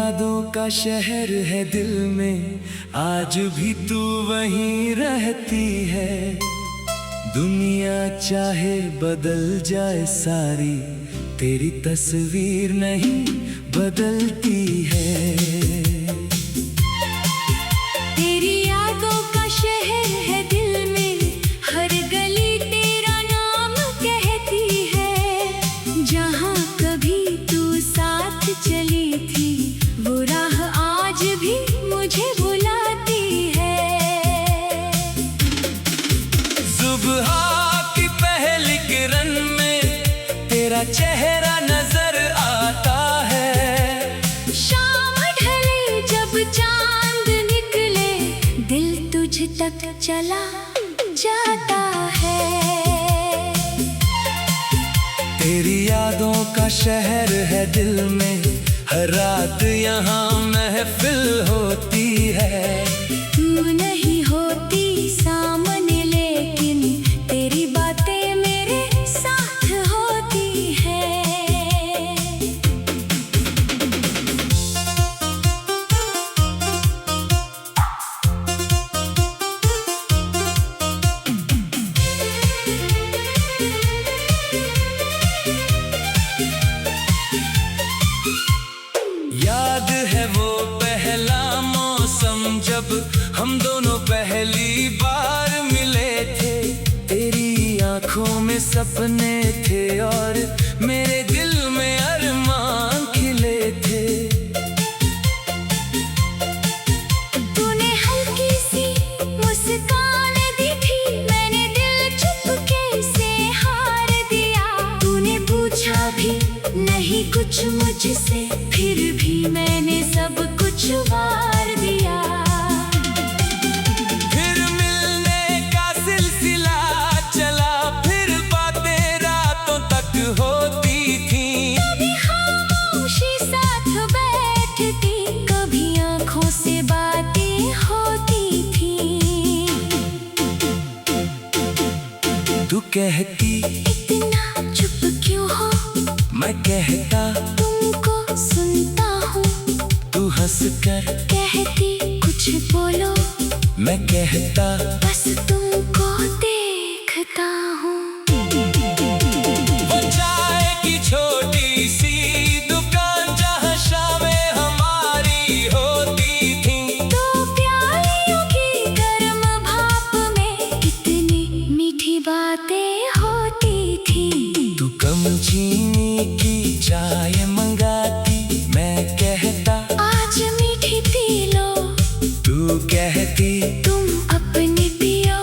यादों का शहर है दिल में, आज भी तू वहीं रहती है। दुनिया चाहे बदल जाए सारी, तेरी तस्वीर नहीं बदलती है। तेरी यादों का शहर है दिल में, हर गली तेरा नाम कहती है। जहाँ कभी तू साथ चली थी, वो राह आज भी मुझे बुलाती है। सुबह की पहली किरण में तेरा चेहरा नजर आता है। शाम ढले जब चांद निकले, दिल तुझ तक चला जाता है। तेरी यादों का शहर है दिल में, हर रात यहाँ महफिल होती है। तू नहीं होती सामने, लेकिन तेरी बातें मेरे साथ होती है। याद है वो पहला मौसम जब हम दोनों पहली बार मिले थे। तेरी आंखों में सपने थे और मेरे दिल में अरमान खिले थे। तूने हल्की सी मुस्कान दी थी, मैंने दिल चुपके से हार दिया। तूने पूछा भी नहीं कुछ मुझसे, फिर भी मैंने सब कुछ वार दिया। फिर मिलने का सिलसिला चला, फिर बातें रातों तक होती थी। कभी खामोशी साथ बैठती, कभी आंखों से बातें होती थी। तू कहती इतना चुप क्यों हो, मैं कहता तुमको सुनता हूँ। तू हंस कर कहती कुछ बोलो, मैं कहता बस तुमको देखता हूँ। वो चाय की छोटी सी दुकान जहाँ शामें हमारी होती थी। दो प्यालियों की गर्म भाप में कितनी मीठी बातें होती थी। तू कम चीनी की चाय मंगाती, मैं कहता आज मीठी पी लो, तू कहती तुम अपनी पियो,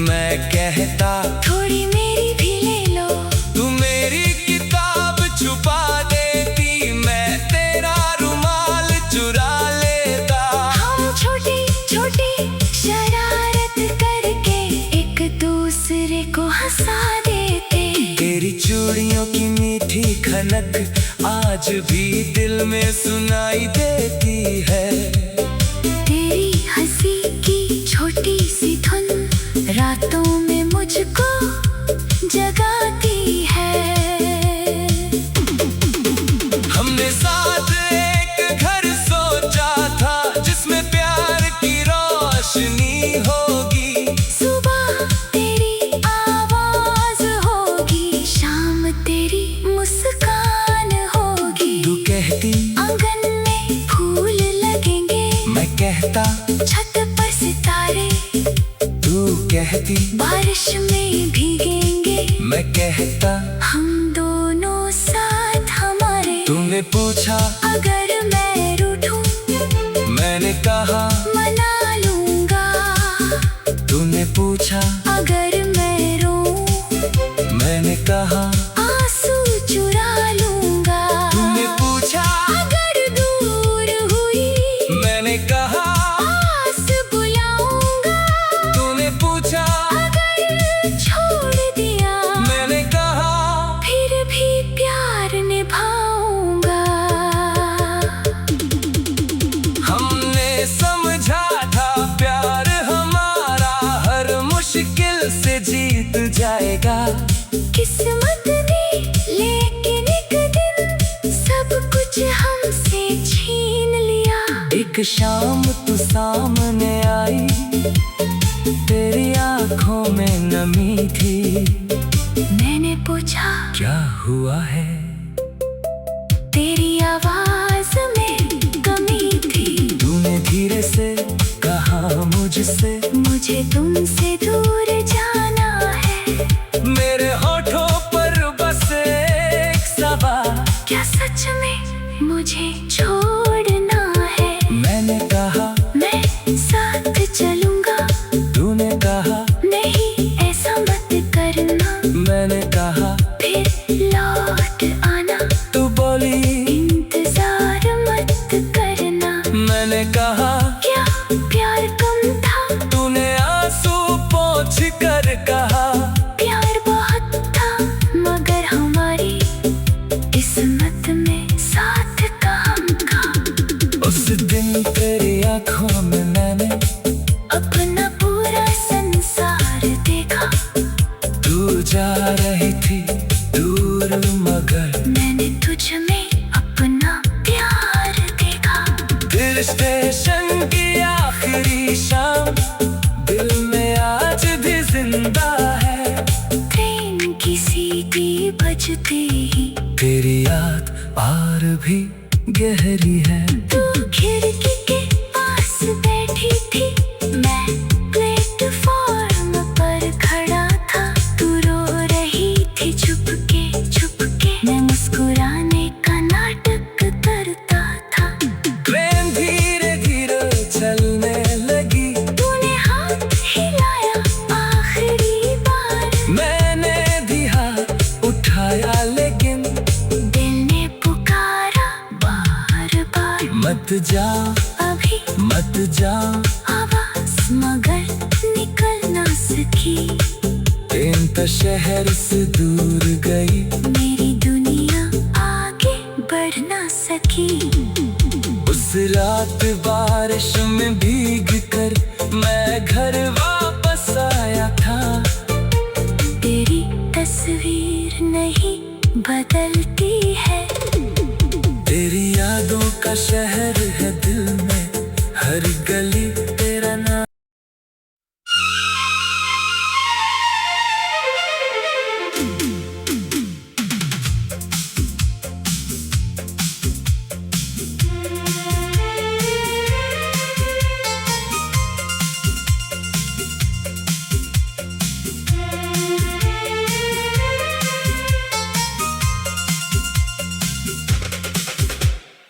मैं कहता थोड़ी मेरी भी ले लो। तू मेरी किताब छुपा देती, मैं तेरा रुमाल चुरा लेता। हम छोटी छोटी शरारत करके एक दूसरे को हंसा देते। तेरी चूड़ियों की मीठी खनक आज भी दिल में सुनाई देती है। तेरी हंसी की छोटी सी धुन रातों में मुझको जगाती है। हमने साथ एक घर सोचा था, जिसमें प्यार की रोशनी होगी। सुबह तेरी आवाज होगी, शाम तेरी मुस्कान होगी। तू कहती आंगन में फूल लगेंगे, मैं कहता छत पर सितारे तू कहती बारिश में भीगेंगे। मैं कहता हम दोनों साथ हमारे। तूने पूछा अगर मैं रूठूं, मैंने कहा मना लूंगा। तूने पूछा अगर मैं रोऊं, मैंने कहा आंसू चुरा लूंगा। तूने पूछा अगर दूर हुई, मैंने कहा पास बुलाऊंगा। तूने पूछा अगर छोड़ दिया, मैंने कहा फिर भी प्यार निभाऊंगा। एक शाम तू सामने आई, तेरी आंखों में नमी थी। मैंने पूछा क्या हुआ है, तेरी आवाज में कमी थी। तूने धीरे से कहा मुझसे, मुझे तुमसे दूर जाना है। मेरे होठों पर बस एक सवाल, क्या सच में मुझे छोड़ना है? मैंने कहा मैं साथ चलूंगा। तूने कहा नहीं ऐसा मत करना। मैंने कहा फिर लौट आना। तू बोली इंतजार मत करना। मैंने कहा क्या प्यार कम था? तूने आंसू पोंछ कर कहा प्यार बहुत था मगर हमारी किस्मत में साथ काम का। उस दिन तेरी आंखों में मैंने अपना पूरा संसार देखा। तू जा रही थी दूर मगर मैंने तुझ में अपना प्यार देखा। दिल स्टेशन की आखिरी शाम दिल में आज भी जिंदा है। ट्रेन की सीटी बजते ही तेरी याद और भी गहरी है। तू खिड़की के पास बैठी थी, मैं प्लेटफॉर्म पर खड़ा था। तू रो रही थी छुपके छुपके, मैं मुस्कुराने का नाटक करता था। ट्रेन धीरे धीरे चलने लगी, तूने हाथ हिलाया आखिरी बार। मैंने भी हाथ उठाया लेकिन दिल ने पुकारा बार बार। मत जा अभी मत जा, आवाज मगर निकल ना सकी। ट्रेन तो शहर से दूर गई। मेरी दुनिया आगे बढ़ ना सकी। उस रात बारिश में भीग कर मैं घर वापस आया था। तेरी तस्वीर नहीं बदलती है। तेरी यादों का शहर है दिल में, हर गली तेरा नाम।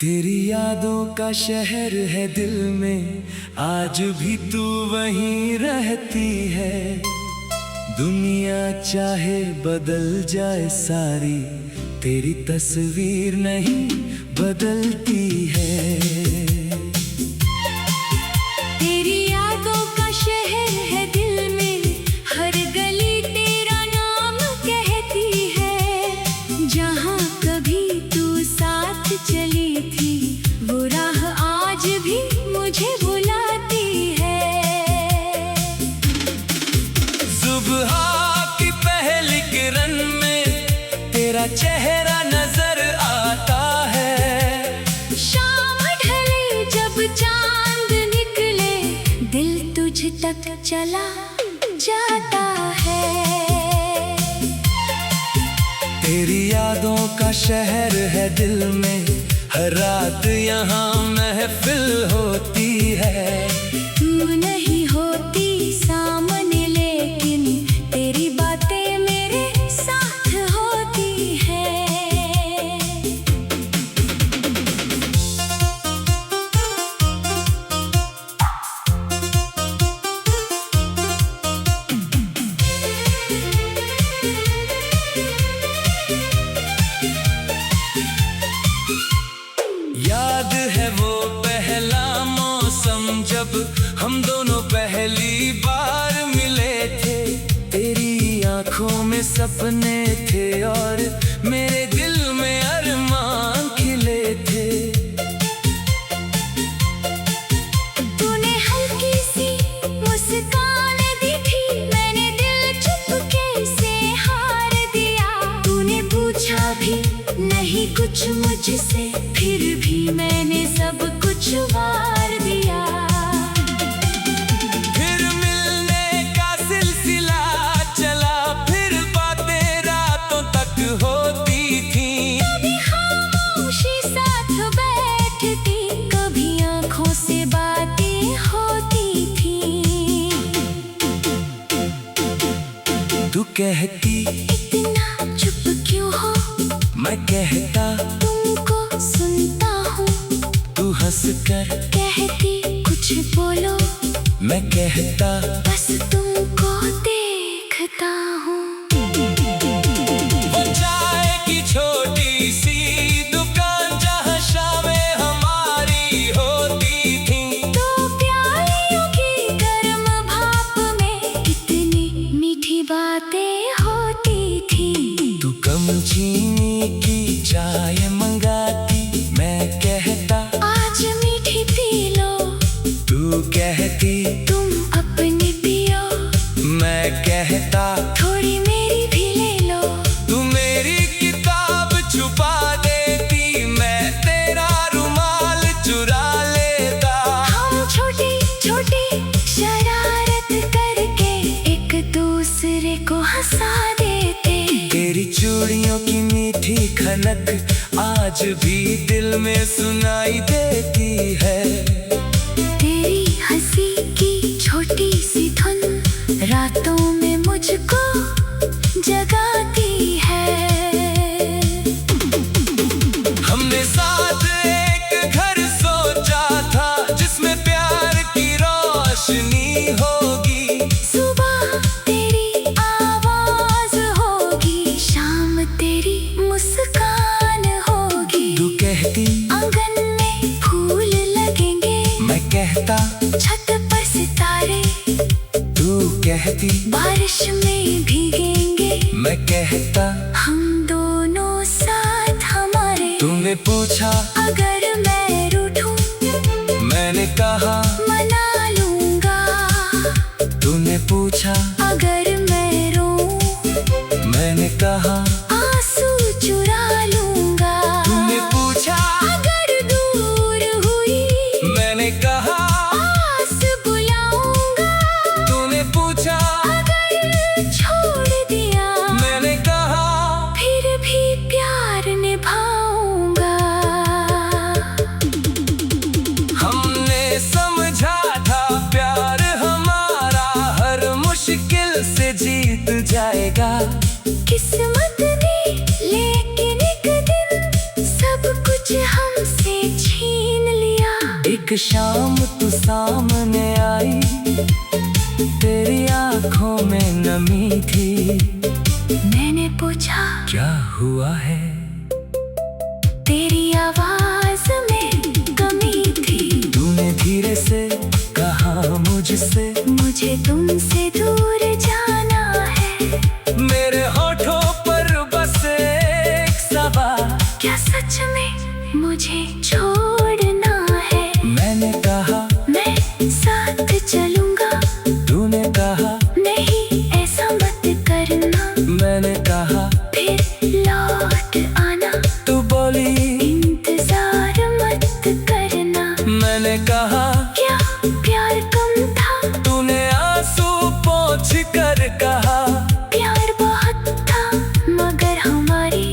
तेरी यादों का शहर है दिल में, आज भी तू वहीं रहती है। दुनिया चाहे बदल जाए सारी, तेरी तस्वीर नहीं बदलती है। तेरी यादों का शहर है दिल में, हर गली तेरा नाम कहती है। जहाँ कभी तू साथ चली थी, वो राह आज भी मुझे बुलाती है। सुबह की पहली किरण में तेरा चेहरा नजर आता है। शाम ढले जब चांद निकले, दिल तुझ तक चला जाता है। तेरी यादों का शहर है दिल में, हर रात यहाँ महफिल होती है। तू नहीं होती सामने लेकिन तेरी बातें मेरे साथ होती है। याद है वो पहला मौसम जब हम दोनों पहली बार मिले थे। तेरी आंखों में सपने थे और मेरे दिल में अरमान खिले थे। तूने हल्की सी मुस्कान दी थी, मैंने दिल चुपके से हार दिया। तूने पूछा भी नहीं कुछ मुझसे, फिर भी मैंने सब कुछ वार तू कहती इतना चुप क्यों हो, मैं कहता तुमको सुनता हूँ। तू हंस कर कहती कुछ बोलो, मैं कहता बस तुमको देखता हूँ। वो चाय की छोटी सी दुकान जहाँ शामें हमारी होती थी। तो प्यालियों की गर्म भाप में कितनी मीठी बातें होती थी। तू कम चीनी की चाय मंगाती, मैं कहता आज मीठी पी लो, तू कहती तुम अपनी पियो, मैं कहता थोड़ी मेरी भी ले लो। तू मेरी किताब छुपा देती, मैं तेरा रुमाल चुरा लेता। हम छोटी छोटी शरारत करके एक दूसरे को हंसा देते। तेरी चूड़ियों की मीठी खनक आज भी दिल में सुनाई देती है। तेरी हंसी की छोटी सी धुन रातों में मुझको जगाती है। हमने साथ एक घर सोचा था जिसमें प्यार की रोशनी होगी। सुबह तेरी आवाज होगी, शाम तेरी मुस्कान होगी। तू कहती आंगन में फूल लगेंगे, मैं कहता छत पर सितारे तू कहती बारिश में भीगेंगे। मैं कहता हम दोनों साथ हमारे। तूने पूछा अगर मैं रूठूं, मैंने कहा मना लूंगा। तूने पूछा अगर मैं रोऊं, मैंने कहा आंसू चुरा लूंगा। तूने पूछा अगर दूर हुई, मैंने कहा पास बुलाऊंगा। तूने पूछा अगर छोड़ दिया, मैंने कहा फिर भी प्यार निभाऊंगा। हमने समझा था प्यार हमारा हर मुश्किल से जीत जाएगा। किस्मत ने लेकिन एक दिन सब कुछ हमसे छीन लिया। एक शाम तू सामने आई, तेरी आंखों में नमी थी। मैंने पूछा क्या हुआ है? तेरी आवाज में कमी थी। तूने धीरे से कहा मुझसे मुझे तुमसे दूर जाना है। मेरे होठों पर बस एक सवाल, क्या सच में मुझे छोड़ना है? मैंने कहा मैं साथ चलूंगा। तूने कहा नहीं ऐसा मत करना, मैंने कहा फिर लौट आना। तू बोली इंतजार मत करना। मैंने कहा क्या प्यार कम था? तूने आंसू पोंछ कर कहा प्यार बहुत था, मगर हमारी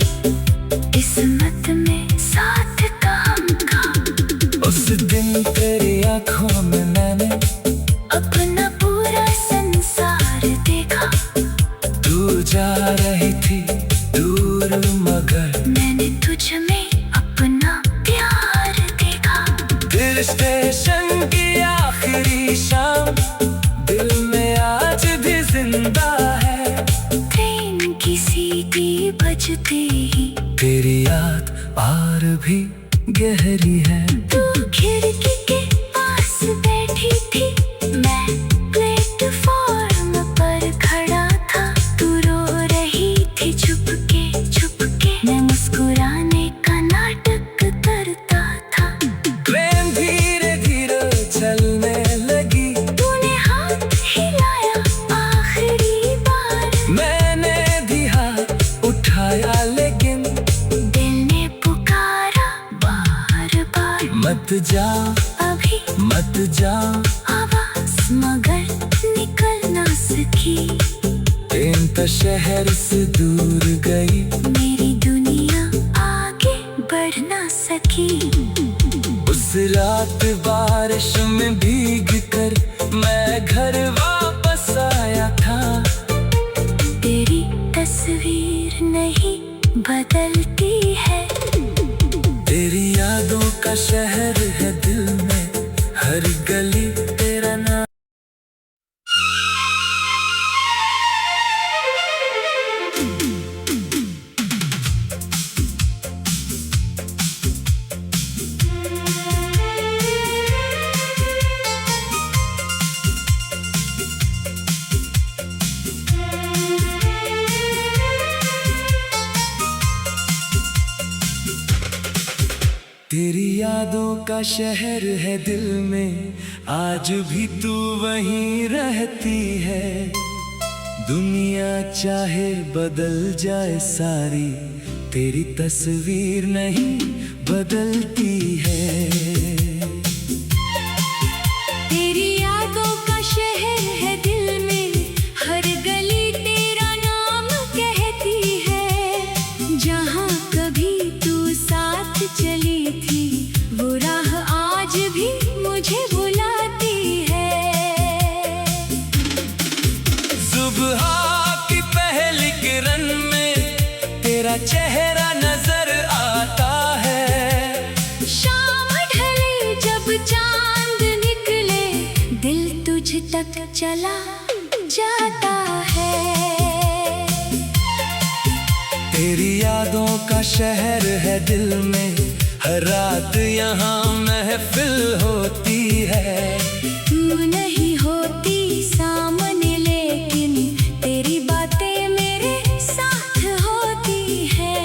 किस्मत में साथ काम था। उस दिन तेरी आंखों में मैंने अपना पूरा संसार देखा। तू जा रही थी दूर मगर मैंने तुझ में अपना प्यार देखा। दिल स्टेशन की आखिरी शाम दिल में आज भी जिंदा है। ट्रेन की सीटी बजते ही तेरी याद और भी गहरी है। तू खिड़की के पास बैठी थी, मैं प्लेटफॉर्म पर खड़ा था। तू रो रही थी चुपके चुपके, मैं मुस्कुराने का नाटक करता था। ट्रेन धीरे धीरे चलने लगी, तूने हाथ हिलाया आखिरी बार। मैंने भी हाथ उठाया लेकिन दिल ने पुकारा बार बार। मत जा अभी मत जा, आवाज मगर निकल ना सकी। ट्रेन तो शहर से दूर गई। मेरी दुनिया आगे बढ़ ना सकी। उस रात बारिश में भीग कर मैं घर वापस आया था। तेरे यादों का शहर है दिल में, आज भी तू वहीं रहती है। दुनिया चाहे बदल जाए सारी, तेरी तस्वीर नहीं बदलती है। तेरी यादों का शहर है दिल में, हर गली तेरा नाम कहती है। जहाँ कभी तू साथ चली थी, वो राह आज भी मुझे बुलाती है। सुबह की पहली किरण में तेरा चेहरा नजर आता है। शाम ढले जब चांद निकले, दिल तुझ तक चला जाता है। तेरी यादों का शहर है दिल में, हर रात यहाँ महफिल होती है। तू नहीं होती सामने, लेकिन तेरी बातें मेरे साथ होती है।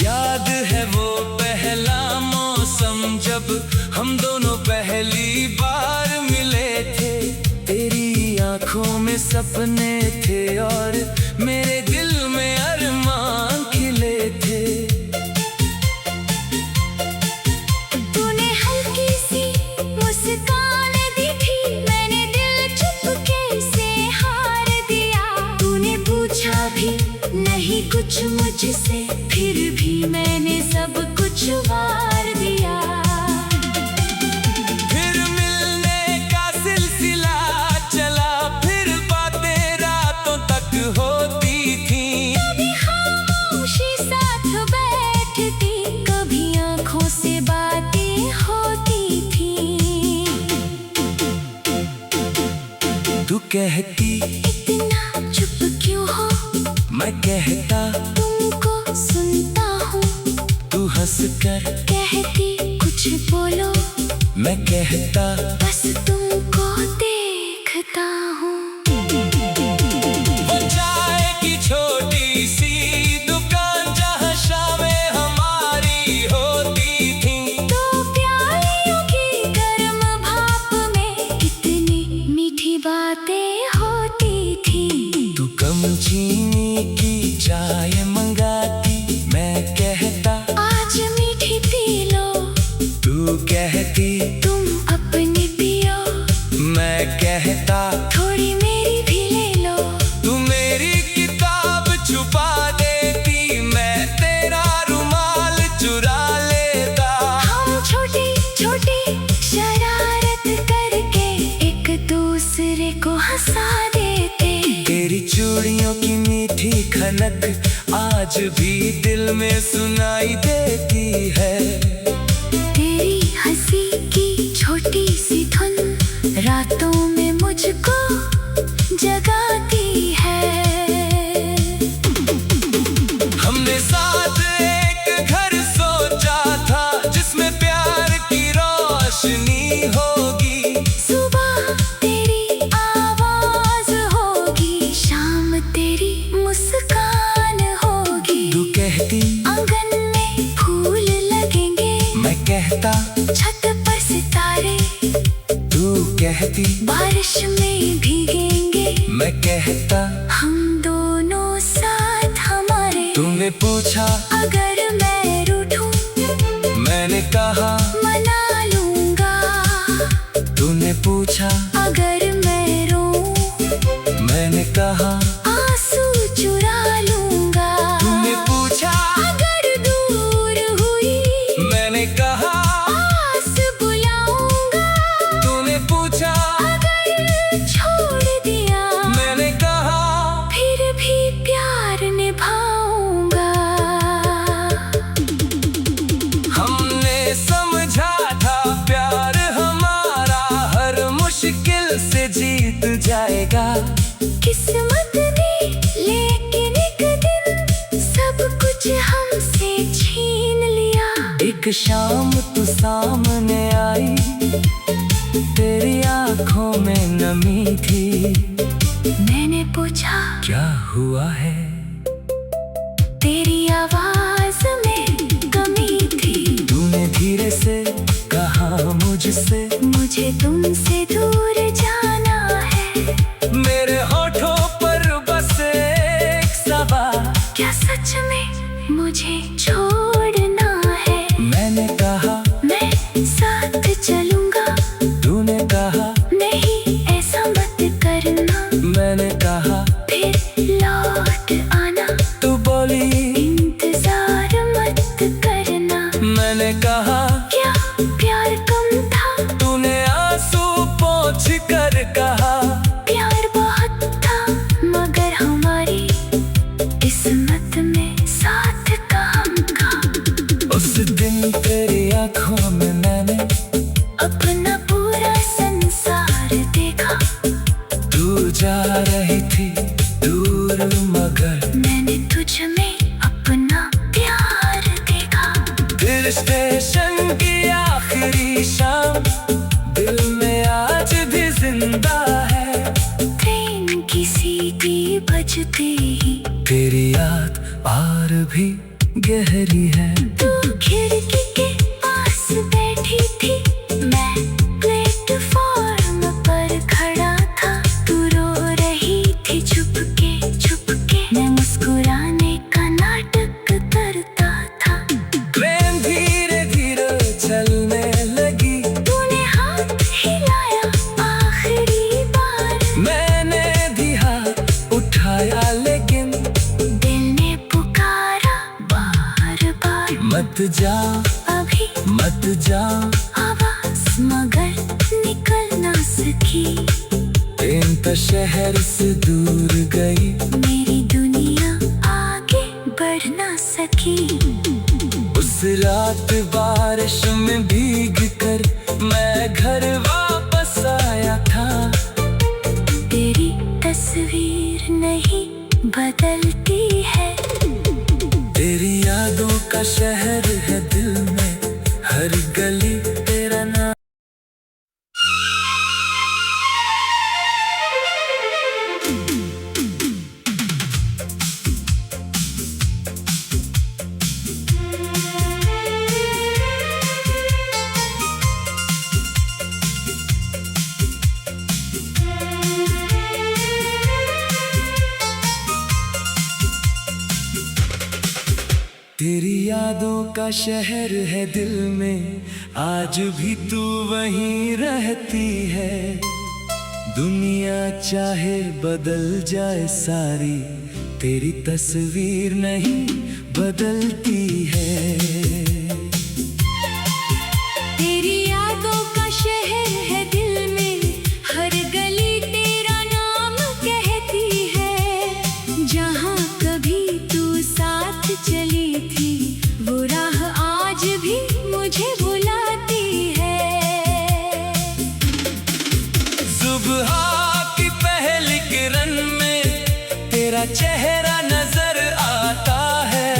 याद है वो पहला मौसम जब हम दोनों पहली बार मिले थे। तेरी आंखों में सपने थे और मेरे दिल में अरमान खिले थे। तूने हल्की सी मुस्कान दी थी, मैंने दिल चुपके से हार दिया। तूने पूछा भी नहीं कुछ मुझसे, फिर भी मैंने सब कुछ वार दिया। फिर मिलने का सिलसिला चला, फिर बातें रातों तक होती थी। कभी खामोशी साथ बैठती, कभी आंखों से बातें होती थी। तू कहती इतना चुप क्यों हो, मैं कहता तुमको सुनता हूँ। तू हंस कर कहती कुछ बोलो, मैं कहता बस तुमको देखता हूँ। वो चाय की छोटी सी दुकान जहाँ शामें हमारी होती थी। दो प्यालियों की गर्म भाप में कितनी मीठी बातें होती थी। तू कम चीनी की चाय मंगाती, मैं कहता आज मीठी पी लो, तू कहती तुम अपनी पियो, मैं कहता थोड़ी मेरी भी ले लो। तू मेरी किताब छुपा देती, मैं तेरा रुमाल चुरा लेता। हम छोटी छोटी शरारत करके एक दूसरे को हंसा देते। तेरी चूड़ियों की मीठी खनक आज भी दिल में सुनाई देती है। तेरी हंसी की छोटी सी धुन रातों में मुझको जगाती है। हमने साथ एक घर सोचा था, जिसमें प्यार की रोशनी होगी। सुबह तेरी आवाज होगी, शाम तेरी मुस्कान होगी। तू कहती आंगन में फूल लगेंगे, मैं कहता छत पर सितारे। तू कहती बारिश में भीगेंगे, मैं कहता हम दोनों साथ हमारे। तूने पूछा अगर मैं रूठूं, मैंने कहा मना लूंगा। तूने पूछा अगर मैं रोऊं, मैंने कहा आंसू चुरा लूंगा। तूने पूछा अगर दूर हुई, मैंने कहा पास बुलाऊंगा। तूने पूछा अगर छोड़ दिया, मैंने कहा फिर भी प्यार निभाऊंगा। हमने समझा था प्यार हमारा हर मुश्किल से जीत जाएगा। किस्मत ने लेकिन एक दिन सब कुछ हमसे छीन एक शाम तू सामने आई, तेरी आंखों में नमी थी। मैंने पूछा क्या हुआ है, तेरी आवाज में कमी थी। तूने धीरे से कहा मुझसे, मुझे तुमसे दूर जाना है। मेरे होठों पर बस एक सवाल, क्या सच में मुझे छोड़ना है? मैंने कहा मैं साथ चलूंगा। तूने कहा नहीं ऐसा मत करना। मैंने कहा फिर लौट आना। तू बोली इंतजार मत करना। मैंने कहा क्या प्यार कम था? तूने आंसू पोंछ कर कहा प्यार बहुत था मगर हमारी किस्मत में साथ काम का। उस दिन तेरी आंखों में मैंने अपना पूरा संसार देखा। तू जा रही थी दूर मगर मैंने तुझ में अपना प्यार देखा। फिर स्टेशन की आखिरी शाम दिल में आज भी जिंदा है। ट्रेन की सीटी बजते ही तेरी याद और भी गहरी है। तू खिड़की के पास बैठी थी, मैं प्लेटफॉर्म पर खड़ा था। तू रो रही थी चुपके चुपके, मैं मुस्कुराने का नाटक करता था। ट्रेन धीरे धीरे चलने लगी, तूने हाथ हिलाया आखिरी बार। मैंने भी हाथ उठाया लेकिन दिल ने पुकारा बार बार। मत जा अभी मत जा, आवाज मगर निकल ना सकी। ट्रेन तो शहर से दूर गई, मेरी दुनिया आगे बढ़ ना सकी। उस रात बारिश में भीग कर मैं घर वापस आया था। तेरी तस्वीर नहीं बदलती है। तेरी यादों का शहर है दिल में, हर गली तेरा नाम। तेरी यादों का शहर है दिल में, आज भी तू वहीं रहती है। दुनिया चाहे बदल जाए सारी, तेरी तस्वीर नहीं बदलती है। तेरी यादों का शहर है दिल में, हर गली तेरा नाम कहती है। जहाँ कभी तू साथ चली थी, वो राह आज भी मुझे बुलाती है। सुबह की पहली किरण में तेरा चेहरा नजर आता है।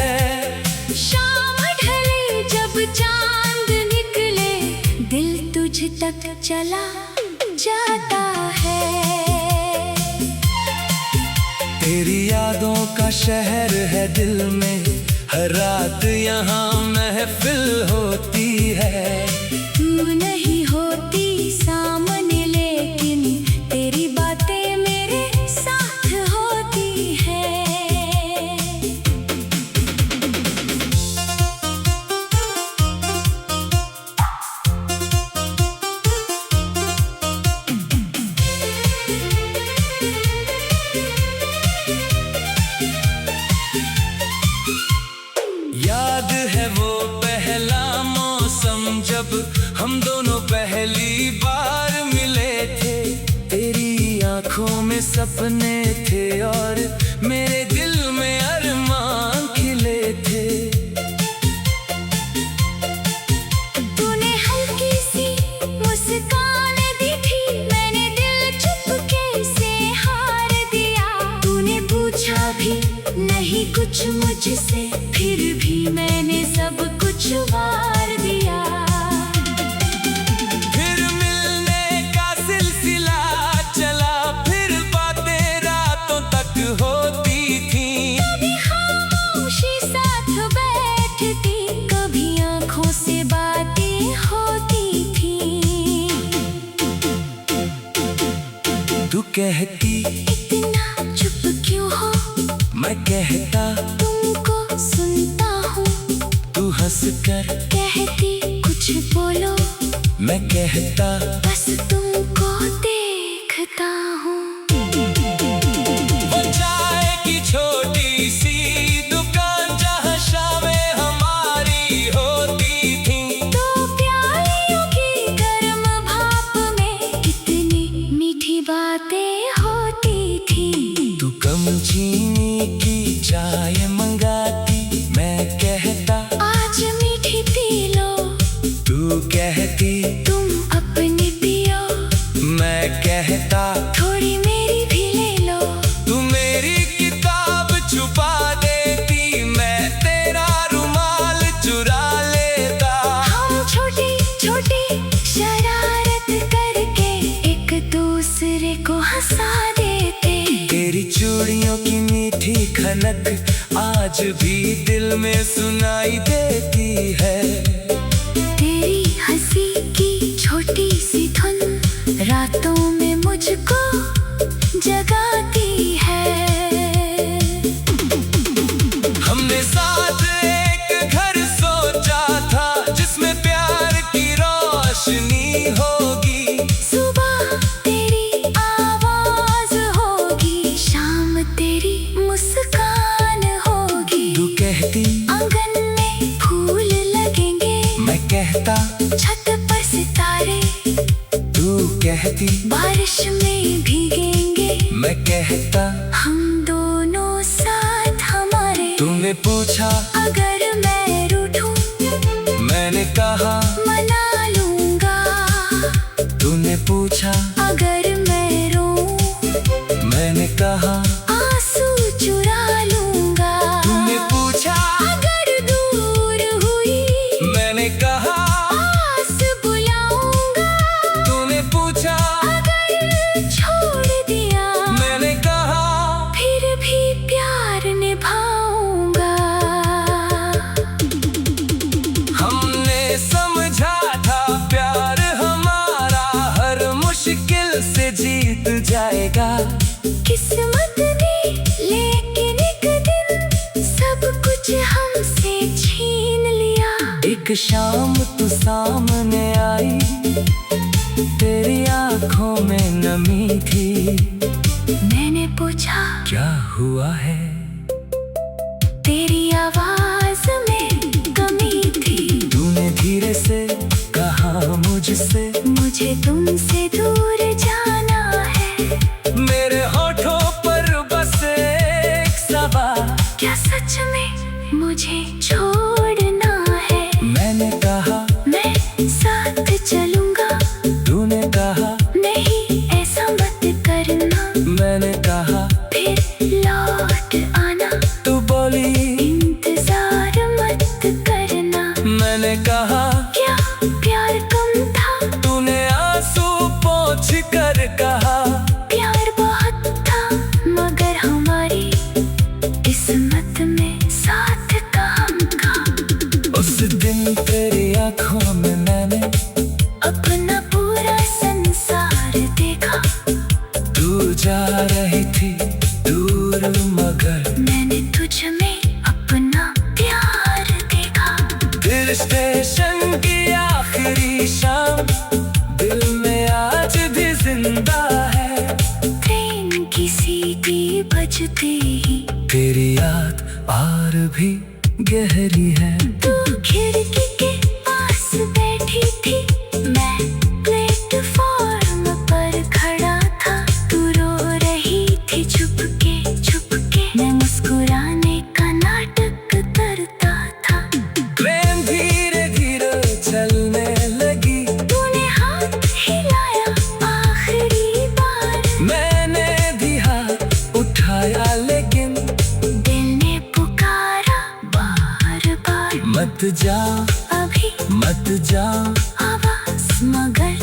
शाम ढले जब चांद निकले, दिल तुझ तक चला जाता है। तेरी यादों का शहर है दिल में, हर रात यहाँ महफिल होती है। तू नहीं होती सामने लेकिन तेरी बातें मेरे साथ होती है। याद है वो पहला मौसम जब हम दोनों पहली बार मिले थे। तेरी आंखों में सपने थे और मेरे दिल में अरमान खिले थे। तूने हल्की सी मुस्कान दी थी, मैंने दिल चुपके से हार दिया। तूने पूछा भी नहीं कुछ मुझसे, फिर भी मैंने सब कुछ वार तू कहती इतना चुप क्यों हो, मैं कहता तुमको सुनता हूँ। तू हंस कर कहती कुछ बोलो, मैं कहता बस तुमको देखता हूँ। वो चाय की छोटी सी दुकान जहाँ शामें हमारी होती थी, तो प्यालियों की गर्म भाप में कितनी मीठी बातें होती थी। तू कम चीनी की चाय मंगाती, मैं कहता आज मीठी पी लो, तू कहती तुम अपनी पियो, मैं कहता थोड़ी मेरी भी ले लो। तू मेरी किताब छुपा देती, मैं तेरा रुमाल चुरा लेता। हम छोटी छोटी शरारत करके एक दूसरे को हंसा देते। तेरी चूड़ियों की मीठी खनक आज भी दिल में सुनाई देती है। तेरी हंसी की छोटी सी धुन रातों में मुझको जगाती है। हमने साथ एक घर सोचा था, जिसमें प्यार की रोशनी होगी। सुबह तेरी आवाज होगी, शाम तेरी मुस्कान होगी। तू कहती आंगन में फूल लगेंगे, मैं कहता छत पर सितारे तू कहती बारिश में भीगेंगे। मैं कहता हम दोनों साथ हमारे। तूने पूछा अगर मैं रूठूं, मैंने कहा मना लूंगा। तूने पूछा अगर मैं रोऊं, मैंने कहा आंसू चुरा लूंगा। तूने पूछा अगर दूर हुई, मैंने कहा पास बुलाऊंगा। तूने पूछा अगर छोड़ दिया, मैंने कहा फिर भी प्यार निभाऊंगा। हमने समझा था प्यार हमारा हर मुश्किल से जीत जाएगा। किस्मत ने लेकिन एक दिन सब कुछ हमसे छीन लिया। एक शाम तू सामने आई, तेरी आंखों में नमी थी। मैंने पूछा क्या हुआ है? तेरी आवाज में कमी थी। तूने धीरे से कहा मुझसे मुझे तुमसे दूर जाना है। मेरे होठों पर बस एक सवाल, क्या सच में मुझे छोड़ना है? मैंने कहा मैं साथ चलूंगा। तूने कहा नहीं ऐसा मत करना, मैंने कहा फिर लौट आना। तू बोली इंतजार मत करना। मैंने कहा क्या प्यार कम था? तूने आंसू पोंछ कर कहा प्यार बहुत था, मगर हमारी किस्मत में साथ काम का। उस दिन तेरी आंखों में मैंने अपना पूरा संसार देखा। तू जा रही थी दूर, मगर मैंने तुझ में अपना प्यार देखा। फिर स्टेशन की आखिरी शाम दिल में आज भी जिंदा है। ट्रेन की सीटी बजते ही तेरी याद और भी गहरी है। तू खिड़की के पास बैठी थी, मैं प्लेटफॉर्म पर खड़ा था। तू रो रही थी चुपके चुपके, मैं मुस्कुराने का नाटक करता था। ट्रेन धीरे धीरे चलने लगी, तूने हाथ हिलाया आखिरी बार। मैंने भी हाथ उठाया, लेकिन दिल ने पुकारा बार बार। मत जा अभी मत जा, आवाज मगर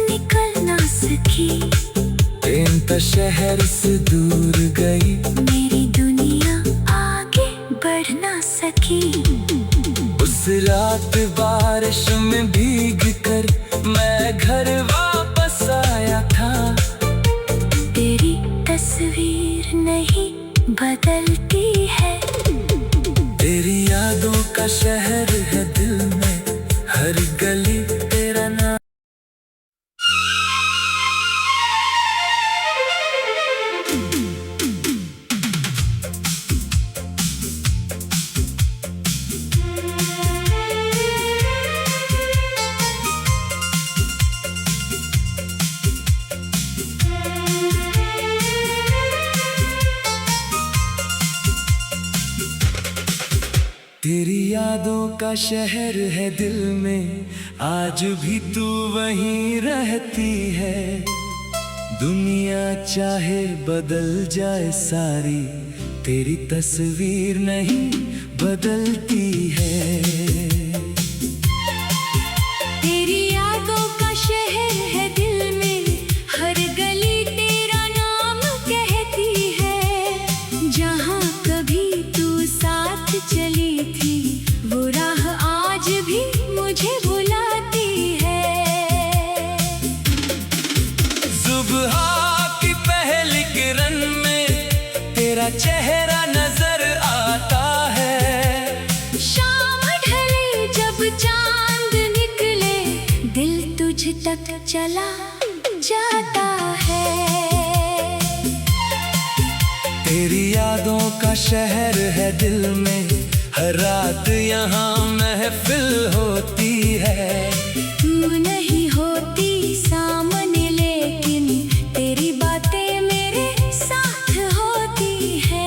निकल ना सकी। ट्रेन तो शहर से दूर गई, मेरी दुनिया आगे बढ़ ना सकी। उस रात बारिश में भीग कर मैं घर वापस आया था। यादों का शहर है दिल में, आज भी तू वहीं रहती है। दुनिया चाहे बदल जाए सारी, तेरी तस्वीर नहीं बदलती है। तेरी यादों का शहर है दिल में, हर गली तेरा नाम कहती है। जहाँ कभी तू साथ चली थी, वो राह आज भी मुझे बुलाती है। सुबह की पहली किरण में तेरा चेहरा नजर आता है। शाम ढले जब चांद निकले, दिल तुझ तक चला जाता है। तेरी यादों का शहर है दिल में, हर रात यहाँ महफिल होती है। तू नहीं होती सामने, लेकिन तेरी बातें मेरे साथ होती है।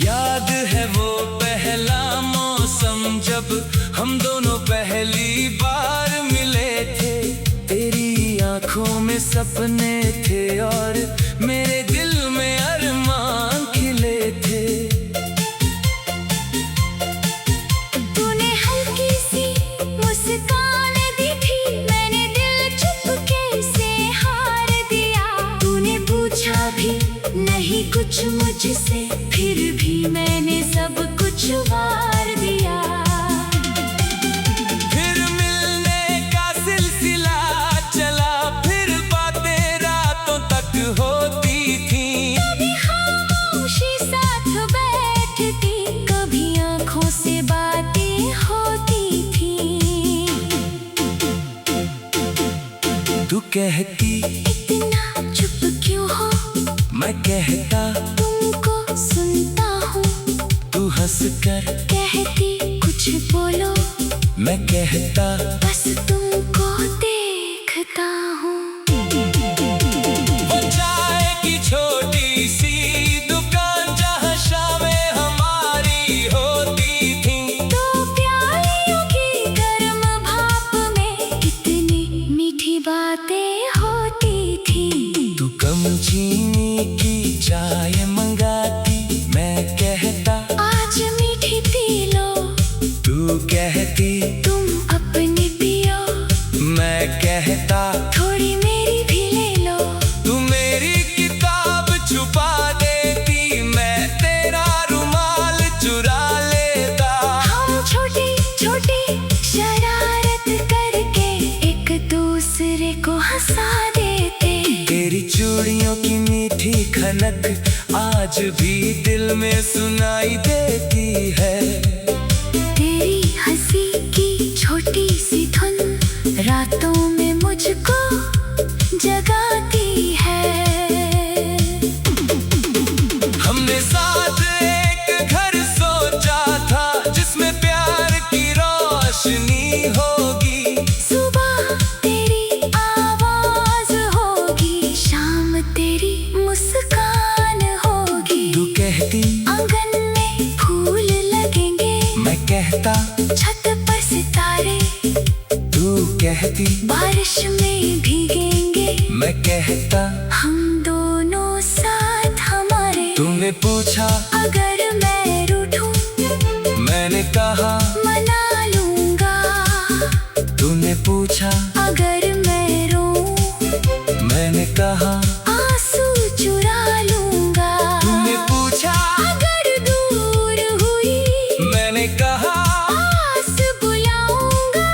याद है वो पहला मौसम जब हम दोनों पहली बार मिले थे। तेरी आंखों में सपने थे और मेरे दिल में अरमान खिले थे। तूने हल्की सी मुस्कान दी थी, मैंने दिल चुपके से हार दिया। तूने पूछा भी नहीं कुछ मुझसे, फिर भी मैंने सब कुछ वार दिया। फिर मिलने का सिलसिला चला, फिर बातें रातों तक होती थी। कभी खामोशी साथ बैठती, कभी आंखों से बातें होती थी। तू कहती इतना चुप क्यों हो, मैं कहता तुमको सुनता हूँ। तू हंसकर कहती कुछ बोलो, मैं कहता बस तुमको देखता हूँ। वो चाय की छोटी सी दुकान जहाँ शामें हमारी होती थी। तो प्यालियों की गर्म भाप में कितनी मीठी बातें होती थी। तू कम चीनी की चाय मंगाती, मैं कहता आज मीठी पी लो। तू कहती तुम अपनी पियो, मैं कहता थोड़ी मेरी भी ले लो। तू मेरी किताब छुपा देती, मैं तेरा रुमाल चुरा लेता। हम छोटी छोटी शरारत करके एक दूसरे को हंसा देते। तेरी चूड़ियों की मीठी खनक आज भी दिल में सुनाई देती है। तेरी हंसी की छोटी सी धुन रातों में मुझको जगाती है। हमने साथ एक घर सोचा था, जिसमें प्यार की रोशनी होगी। सुबह तेरी आवाज होगी, शाम तेरी मुस्कान होगी। तू कहती आंगन में फूल लगेंगे, मैं कहता छत पर सितारे। तू कहती बारिश में भीगेंगे, मैं कहता हम दोनों साथ हमारे। तूने पूछा अगर मैं रूठूं, मैंने कहा मना लूंगा। तूने पूछा अगर मैं रोऊं, मैंने कहा आंसू चुरा लूंगा। तूने पूछा अगर दूर हुई, मैंने कहा पास बुलाऊंगा।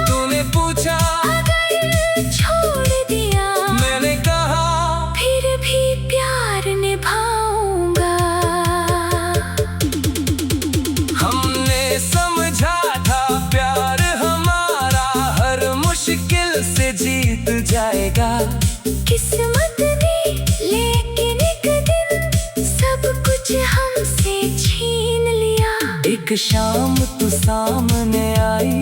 तूने पूछा अगर छोड़ दिया, मैंने कहा फिर भी प्यार निभाऊंगा। हमने समझा था प्यार हमारा हर मुश्किल से जीत जाएगा। किस्मत ने लेकिन एक दिन सब कुछ हमसे छीन एक शाम तू सामने आई,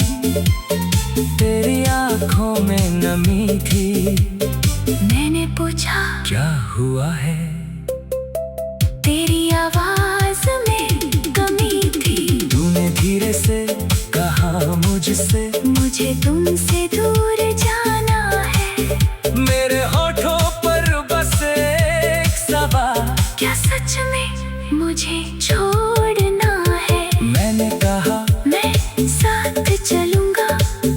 तेरी आंखों में नमी थी। मैंने पूछा क्या हुआ है, तेरी आवाज में कमी थी। तूने धीरे से कहा मुझसे, मुझे तुमसे दूर जाना है। मेरे होठों पर बस एक सवाल, क्या सच में मुझे छोड़ना है? मैंने कहा मैं साथ चलूंगा।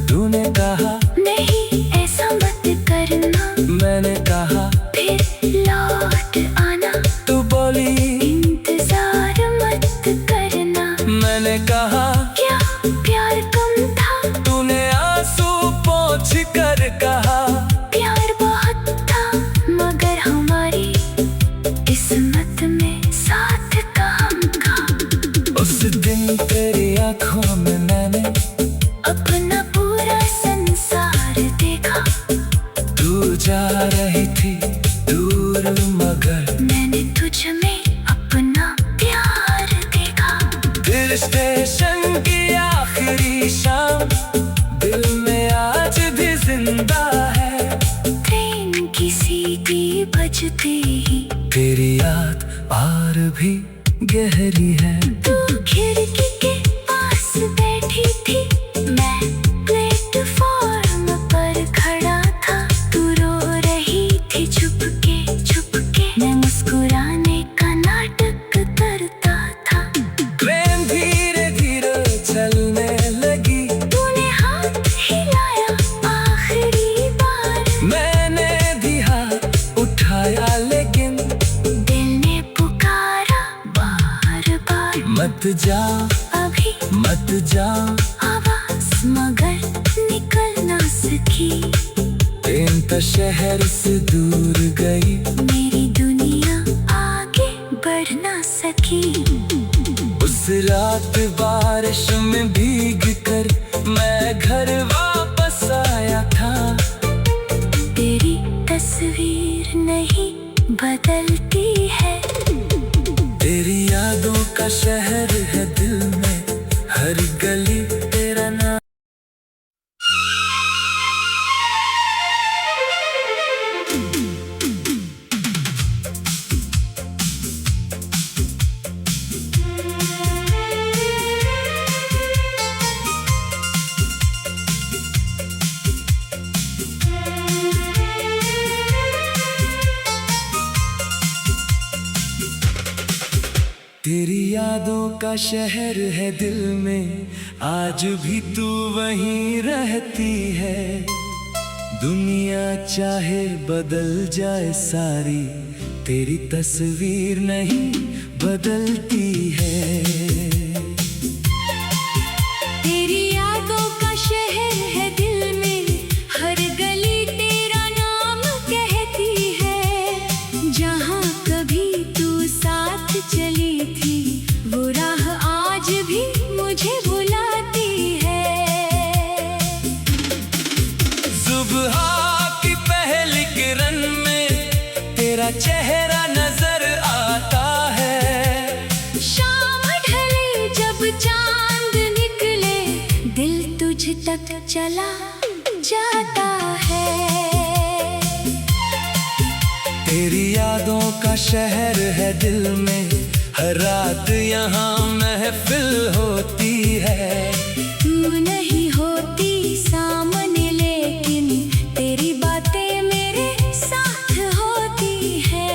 तूने कहा नहीं ऐसा मत करना। मैंने कहा फिर लौट आना। तू बोली इंतजार मत करना। मैंने कहा क्या प्यार कम था? तूने आंसू पोंछ कर कहा प्यार बहुत था मगर हमारी किस्मत में साथ काम का। उस दिन तेरी आंखों में मैंने अपना पूरा संसार देखा। तू जा रही थी दूर मगर मैंने तुझ में अपना प्यार देखा। दिल स्टेशन की आखिरी शाम दिल में आज भी जिंदा है। ट्रेन की सीटी बजते ही तेरी याद और भी गहरी है। तू खिड़की के पास बैठी थी, मैं प्लेटफॉर्म पर खड़ा था। तू रो रही थी छुपके छुपके, मैं मुस्कुराने का नाटक करता था। ट्रेन धीरे धीरे चलने लगी, तूने हाथ हिलाया आखिरी बार। मैंने भी हाथ उठाया लेकिन दिल ने पुकारा बार बार। मत जा अभी मत जा, आवाज मगर निकल ना सकी। ट्रेन तो शहर से दूर गई। मेरी दुनिया आगे बढ़ ना सकी। उस रात बारिश में भीग कर मैं घर वापस आया था। तेरी तस्वीर नहीं बदलती है। तेरी यादों का शहर है दिल में, हर गली तेरा नाम। तेरी यादों का शहर है दिल में, आज भी तू वहीं रहती है। दुनिया चाहे बदल जाए सारी, तेरी तस्वीर नहीं बदलती है। तेरी यादों का शहर है दिल में, हर गली तेरा नाम कहती है। जहाँ कभी तू साथ चली थी, वो राह आज भी मुझे बुलाती है। सुबह की पहली किरण में तेरा चेहरा नजर आता है। शाम ढले जब चांद निकले, दिल तुझ तक चला जाता है। तेरी यादों का शहर है दिल में, हर रात यहाँ महफिल होती है। तू नहीं होती सामने लेकिन तेरी बातें मेरे साथ होती है।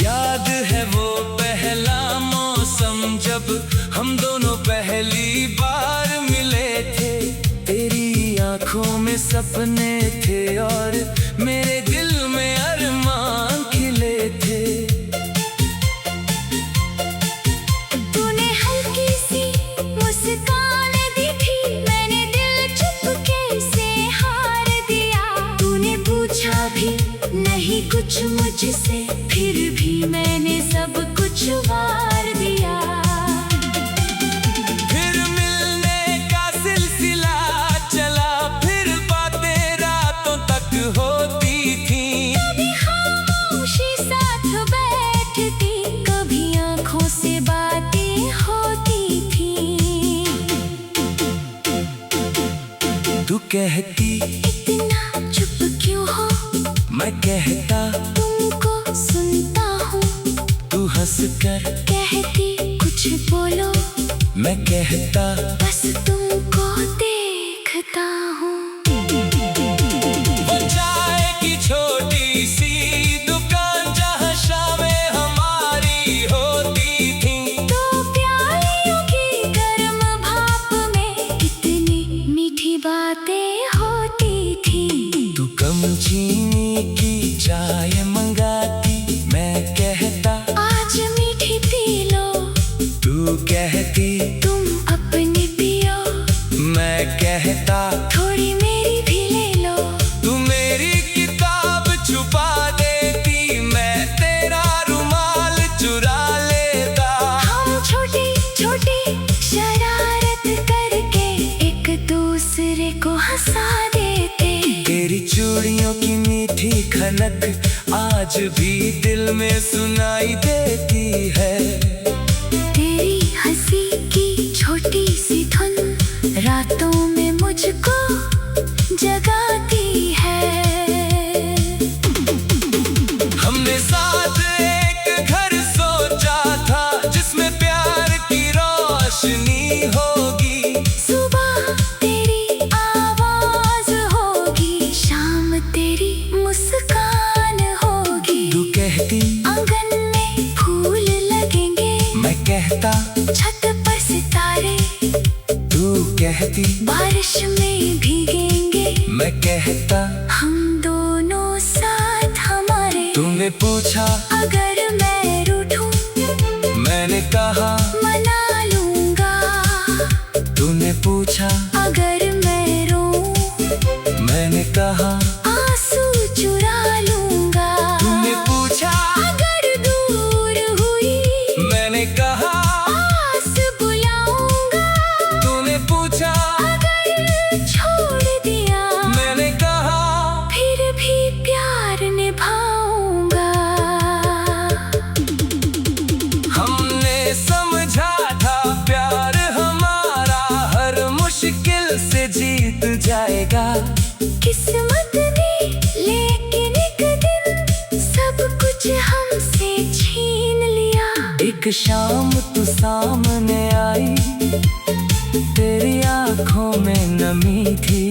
याद है वो पहला मौसम जब हम दोनों पहली बार मिले थे। तेरी आंखों में सपने थे और मेरे दिल में अरमान खिले थे। तूने हल्की सी मुस्कान दी थी, मैंने दिल चुपके से हार दिया। तूने पूछा भी नहीं कुछ मुझसे, फिर भी मैंने सब कुछ वार तू कहती इतना चुप क्यों हो, मैं कहता तुमको सुनता हूँ। तू हंस कर कहती कुछ बोलो, मैं कहता बस तुमको देखता हूँ। वो चाय की छोटी सी दुकान जहाँ शामें हमारी होती थी, तो प्यालियों की गर्म भाप में कितनी मीठी बातें होती थी। तू कम चीनी की चाय मंगाती, मैं कहता आज मीठी पी लो, तू कहती तुम अपनी पियो, मैं कहता थोड़ी मेरी भी ले लो। तू मेरी किताब छुपा देती, मैं तेरा रुमाल चुरा लेता। हम छोटी छोटी शरारत करके एक दूसरे को हंसा देते। तेरी चूड़ियों की मीठी खनक आज भी दिल में सुनाई देती है। तेरी हंसी की छोटी सी धुन रातों में मुझको जगाती है। हमने साथ एक घर सोचा था, जिसमें प्यार की रोशनी होगी। सुबह तेरी आवाज होगी, शाम तेरी मुस्कान होगी। तू कहती आंगन में फूल लगेंगे, मैं कहता छत पर सितारे तू कहती बारिश में भीगेंगे। मैं कहता हम दोनों साथ हमारे। तूने पूछा अगर मैं रूठूं, मैंने कहा मना लूंगा। तूने पूछा अगर मैं रोऊं, मैंने कहा आंसू चुरा लूंगा। तूने पूछा अगर दूर हुई, मैंने कहा पास बुलाऊंगा। तूने पूछा अगर छोड़ दिया, मैंने कहा फिर भी प्यार निभाऊंगा। हमने समझा था प्यार हमारा हर मुश्किल से जीत जाएगा। किस्मत ने लेकिन एक दिन सब कुछ हमसे छीन लिया। एक शाम तू सामने आई, तेरी आंखों में नमी थी।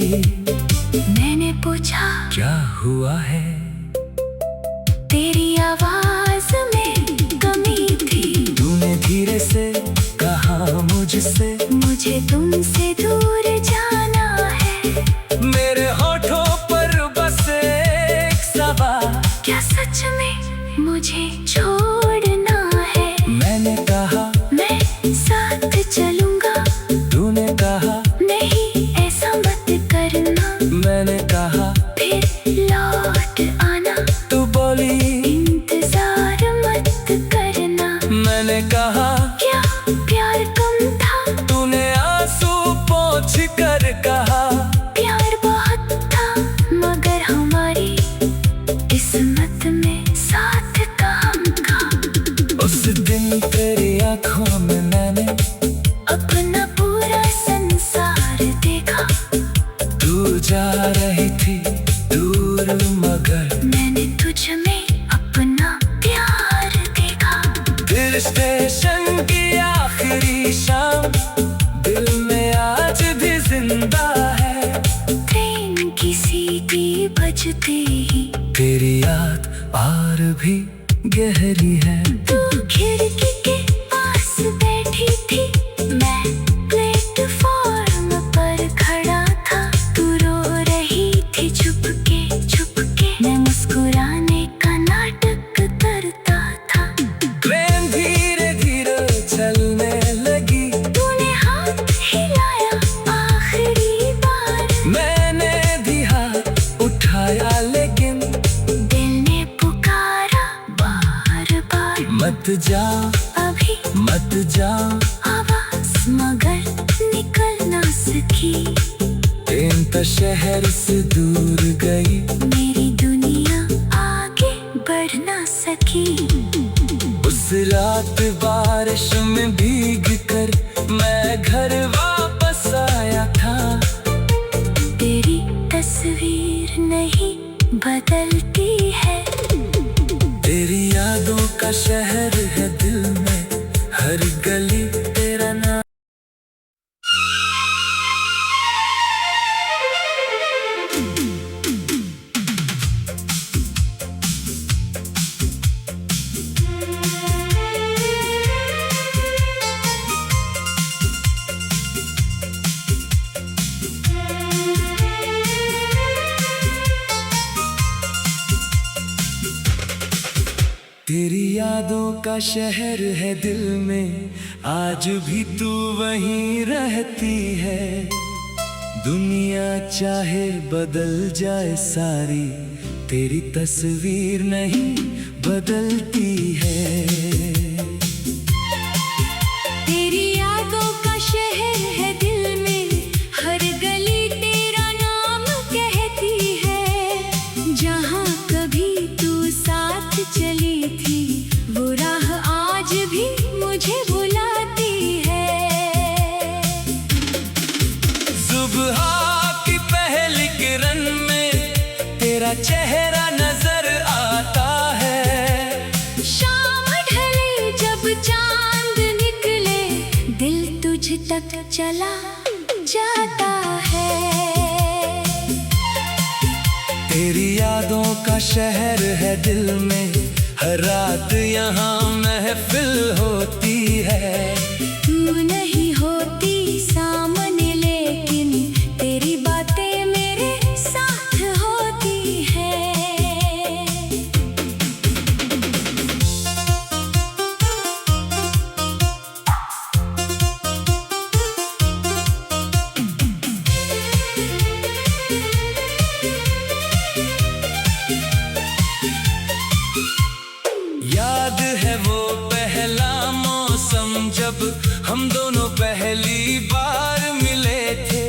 मैंने पूछा क्या हुआ है? तेरी आवाज में कमी थी। तूने धीरे से कहा मुझसे, मुझे तुमसे दूर जाना है। मेरे होठों पर बस एक सवाल, क्या सच में मुझे छोड़ना है? मैंने कहा मैं साथ चलूंगा। तूने कहा नहीं ऐसा मत करना, मैंने कहा फिर लौट आना। तू बोली इंतजार मत करना। मैंने कहा क्या प्यार कम था? तूने आंसू पोंछ कर कहा प्यार बहुत था, मगर हमारी किस्मत में साथ काम का। उस दिन तेरी आंखों में मैंने अपना पूरा संसार देखा। तू जा रही थी दूर, मगर मैंने तुझ में अपना प्यार देखा। फिर स्टेशन की आखिरी शाम दिल में आज भी जिंदा है। ट्रेन की सीटी बजते ही तेरी याद और भी गहरी है। तू खिड़की के पास बैठी थी, मैं प्लेटफॉर्म पर खड़ा था। तू रो रही थी चुपके चुपके, मैं मुस्कुराने का नाटक करता था। ट्रेन धीरे धीरे चलने लगी, तूने हाथ हिलाया आखिरी बार। मैंने भी हाथ उठाया, लेकिन दिल ने पुकारा बार बार। मत जा अभी मत जा, आवाज मगर निकल ना सकी। ट्रेन तो शहर से दूर गई, मेरी दुनिया आगे बढ़ ना सकी। उस रात बारिश में भीग कर मैं घर वापस आया था। तेरे बदलती है। तेरी यादों का शहर है दिल में, हर गली तेरा नाम। तेरी यादों का शहर है दिल में, आज भी तू वहीं रहती है। दुनिया चाहे बदल जाए सारी, तेरी तस्वीर नहीं बदलती है। तेरी यादों का शहर है दिल में, हर गली तेरा नाम कहती है। जहाँ कभी तू साथ चली थी, वो राह आज भी मुझे बुलाती है। सुबह की पहली किरण में तेरा चेहरा नजर आता है। शाम ढले जब चांद निकले, दिल तुझ तक चला जाता है। तेरी यादों का शहर है दिल में, हर रात यहाँ महफिल होती है। तू नहीं होती सामने, लेकिन तेरी बातें मेरे साथ होती है। याद है वो पहला मौसम जब हम दोनों पहली बार मिले थे।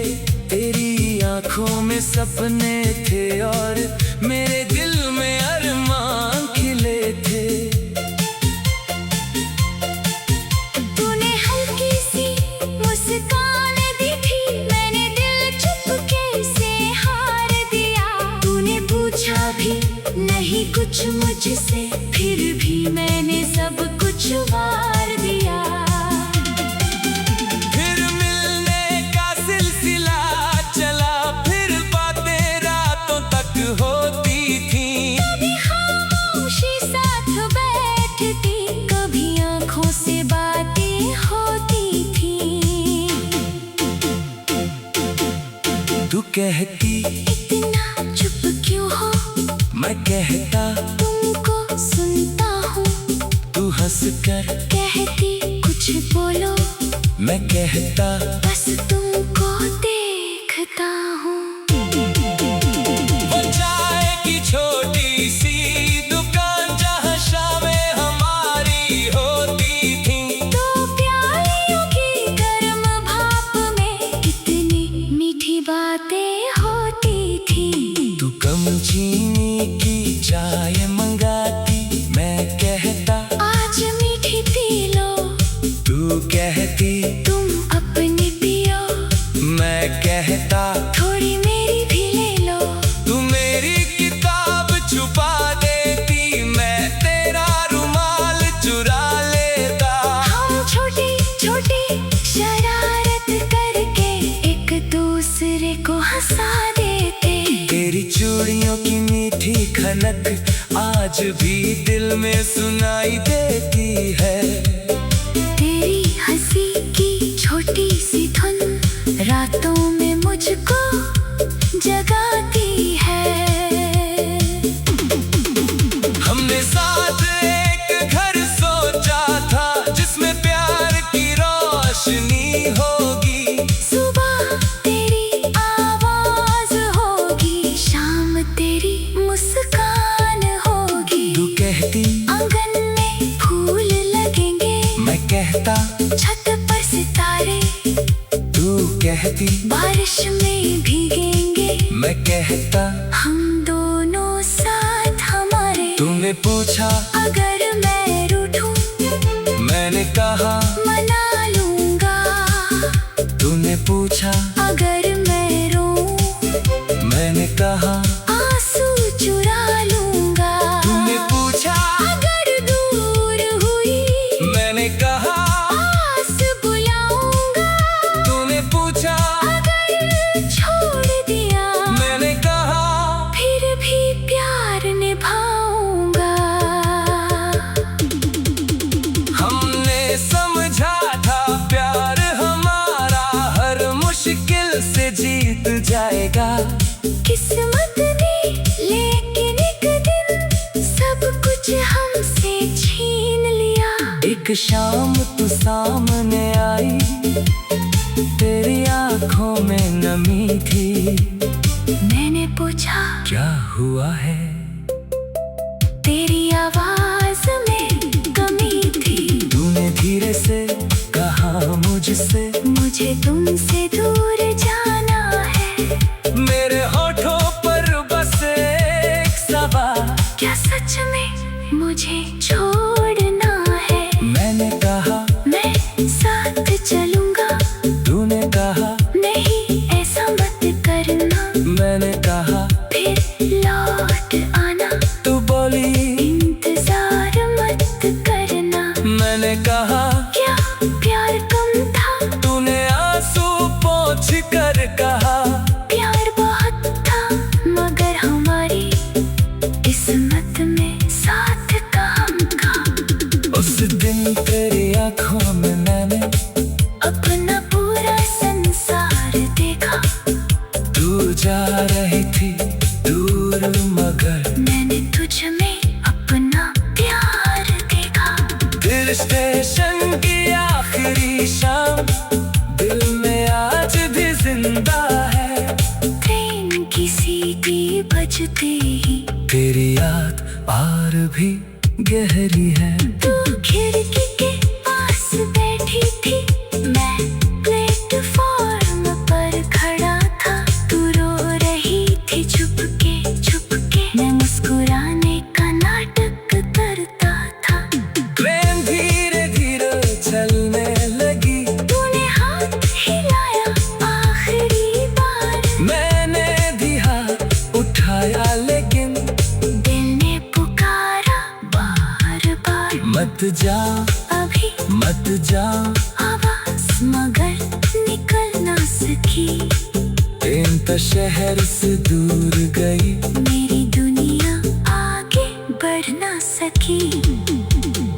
तेरी आंखों में सपने थे और मेरे दिल में अरमान खिले थे। तूने हल्की सी मुस्कान दी थी, मैंने दिल चुपके से हार दिया। तूने पूछा भी नहीं कुछ मुझसे, फिर भी मैंने सब कुछ वार दिया। फिर मिलने का सिलसिला चला, फिर बातें रातों तक होती थी। कभी खामोशी साथ बैठती, कभी आंखों से बातें होती थी। तू कहती इतना चुप क्यों हो, मैं कहता तुमको सुनता हूँ। तू हंस कर कहती कुछ बोलो, मैं कहता बस तुमको देखता हूँ। वो चाय की छोटी सी दुकान जहाँ शामें हमारी होती थी। तो प्यालियों की गर्म भाप में कितनी मीठी बातें होती थी। तू कम चीनी की चाय मंगाती, मैं कहता आज मीठी पी लो, तू कहती तुम अपनी पियो, मैं कहता थोड़ी मेरी भी ले लो। तू मेरी किताब छुपा देती, मैं तेरा रुमाल चुरा लेता। हम छोटी छोटी शरारत करके एक दूसरे को हंसा देते। तेरी चूड़ियों की मीठी खनक आज भी दिल में सुनाई देती है। तेरी हंसी की छोटी सी धुन रातों में मुझको जगाती है। हमने साथ एक घर सोचा था, जिसमें प्यार की रोशनी होगी। सुबह तेरी आवाज होगी, शाम तेरी मुस्कान होगी। तू कहती आंगन में फूल लगेंगे, मैं कहता छत पर सितारे। तू कहती बारिश में भीगेंगे, मैं कहता हम दोनों साथ हमारे। तूने पूछा अगर मैं रूठूं, मैंने कहा मना लूंगा। तूने पूछा अगर मैं रोऊं, मैंने कहा आंसू चुरा लगा किस्मत ने, लेकिन एक दिन सब कुछ हमसे छीन लिया। एक शाम तू सामने आई, तेरी आंखों में नमी थी। मैंने पूछा क्या हुआ है? तेरी आवाज में कमी थी। तूने धीरे से कहा मुझसे, मुझे तुमसे दूर जाना है। मेरे होठों पर बस एक सवाल, क्या सच में मुझे छोड़ना है? मैंने कहा मैं साथ चलूंगा। तूने कहा नहीं ऐसा मत करना। मैंने कहा फिर लौट आना। तू बोली इंतजार मत करना। मैंने कहा क्या प्यार कम था? तूने आंसू पोंछ कर कहा प्यार बहुत था, मगर हमारी किस्मत में साथ काम का। उस दिन तेरी आंखों में मैंने अपना पूरा संसार देखा। तू जा रही थी दूर, मगर मैंने तुझ में अपना प्यार देखा। दिल स्टेशन की आखिरी शाम दिल में आज भी जिंदा है। ट्रेन की सीटी बजते ही तेरी याद और भी गहरी है। तू खिड़की के पास बैठी थी, मैं प्लेटफॉर्म पर खड़ा था। तू रो रही थी छुपके छुपके, मैं मुस्कुराने का नाटक करता था। ट्रेन धीरे धीरे चलने लगी, तूने हाथ हिलाया आखिरी बार। मैंने भी हाथ उठाया, लेकिन दिल ने पुकारा बार बार। मत जा अभी मत जा, आवाज मगर निकल ना सकी। ट्रेन तो शहर से दूर गई। मेरी दुनिया आगे बढ़ ना सकी।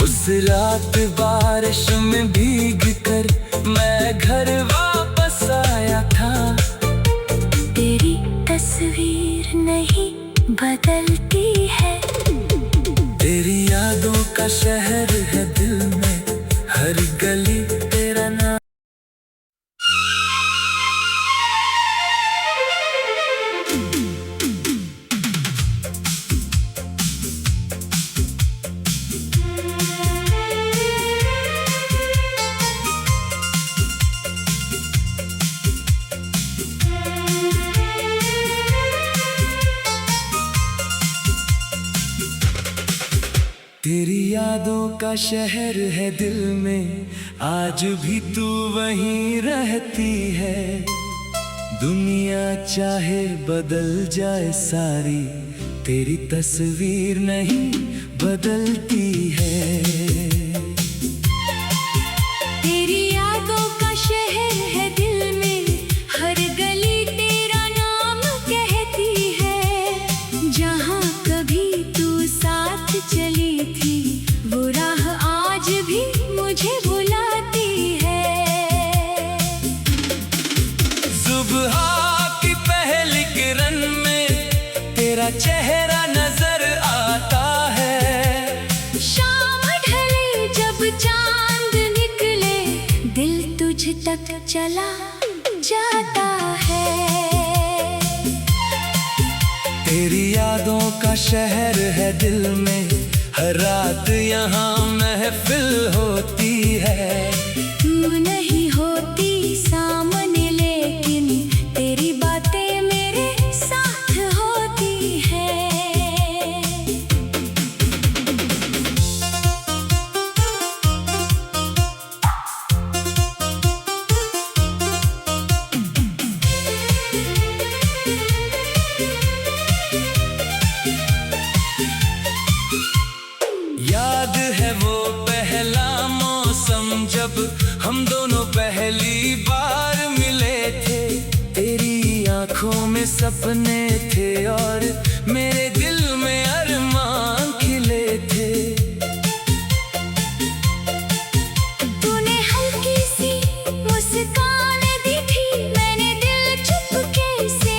उस रात बारिश में भीग कर मैं घर वापस आया था। तेरी तस्वीर नहीं बदलती है। तेरी यादों का शहर है दिल में, हर गली तेरा नाम। तेरी यादों का शहर है दिल में, आज भी तू वहीं रहती है। दुनिया चाहे बदल जाए सारी, तेरी तस्वीर नहीं बदलती है। तेरी यादों का शहर है दिल में, हर गली तेरा नाम कहती है। जहाँ कभी तू साथ चली थी, वो राह आज भी मुझे बुलाती है। सुबह की पहली किरण में तेरा चेहरा नजर आता है। शाम ढले जब चांद निकले, दिल तुझ तक चला जाता है। तेरी यादों का शहर है दिल में, हर रात यहाँ महफिल होती है। तू नहीं होती सामने, लेकिन तेरी बातें मेरे साथ होती है। याद है वो पहला मौसम जब हम दोनों पहली बार मिले थे। तेरी आंखों में सपने थे और मेरे दिल में अरमान खिले थे। तूने हल्की सी मुस्कान दी थी, मैंने दिल चुपके से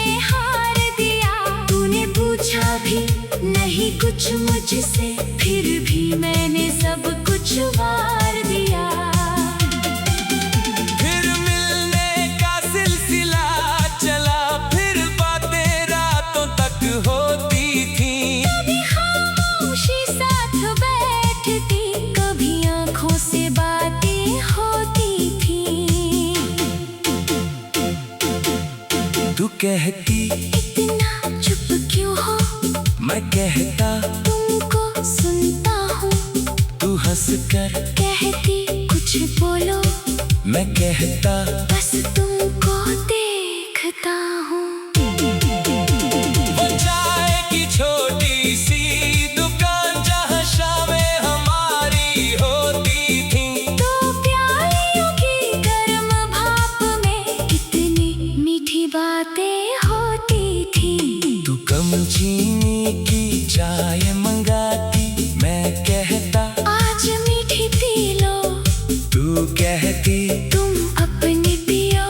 कभी नहीं कुछ मुझसे, फिर भी मैंने सब कुछ वार दिया। फिर मिलने का सिलसिला चला, फिर बातें रातों तक होती थी। कभी खामोशी साथ बैठती, कभी आंखों से बातें होती थी। तू कहती इतना चुप क्यों हो, मैं कहता तुमको सुनता हूँ। तू हंसकर कहती कुछ बोलो, मैं कहता बस तुमको देखता हूँ। वो चाय की छोटी सी दुकान जहाँ शामें हमारी होती थी। तो प्यालियों की गर्म भाप में कितनी मीठी बातें होती थी। तू कम चीनी की चाय मंगाती, मैं कहता आज मीठी पी लो, तू कहती तुम अपनी पियो,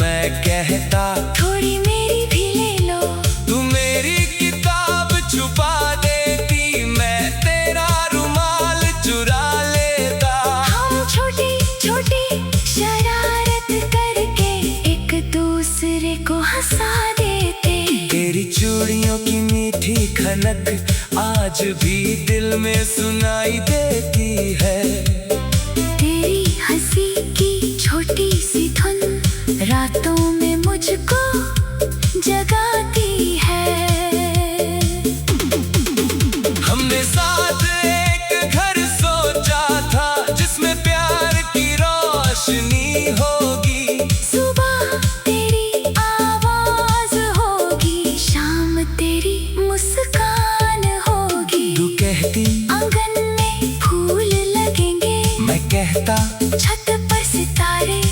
मैं कहता थोड़ी मेरी भी ले लो। तू मेरी किताब छुपा देती, मैं तेरा रुमाल चुरा लेता। हम छोटी छोटी शरारत करके एक दूसरे को हंसा देते। तेरी चूड़ियों की मीठी खनक आज भी दिल में सुनाई देती है। तेरी हंसी की छोटी सी धुन रातों में मुझको जगाती है। हमने साथ एक घर सोचा था, जिसमें प्यार की रोशनी होगी। सुबह तेरी आवाज होगी, शाम तेरी मुस्कान होगी। तू कहती आंगन में फूल लगेंगे, मैं कहता छत पर सितारे